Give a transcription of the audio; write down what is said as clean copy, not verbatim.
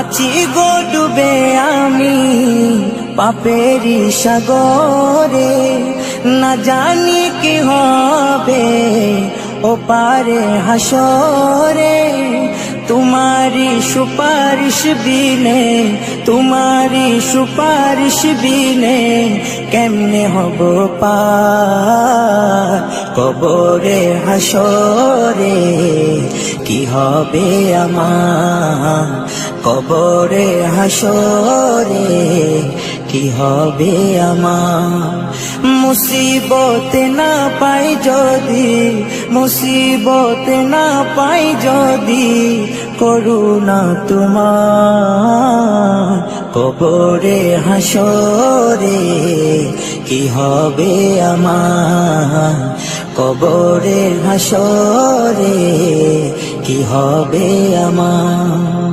আছি গো ডুবে আমি পাপেরি সাগরে, না জানি কি হবে ও পারে হাসরে। তোমারি সুপারিশ বিনে, তোমারি সুপারিশ বিনে কেমনে হব পার কবরে হাসরে। কি হবে আমার কবরে হাসরে, কি হবে আমার। মুসিবতে না পাই যদি, মুসিবতে না পাই যদি করুণা তোমার কবরে হাসরে। কি হবে আমার কবরে হাসরে, কি হবে আমার।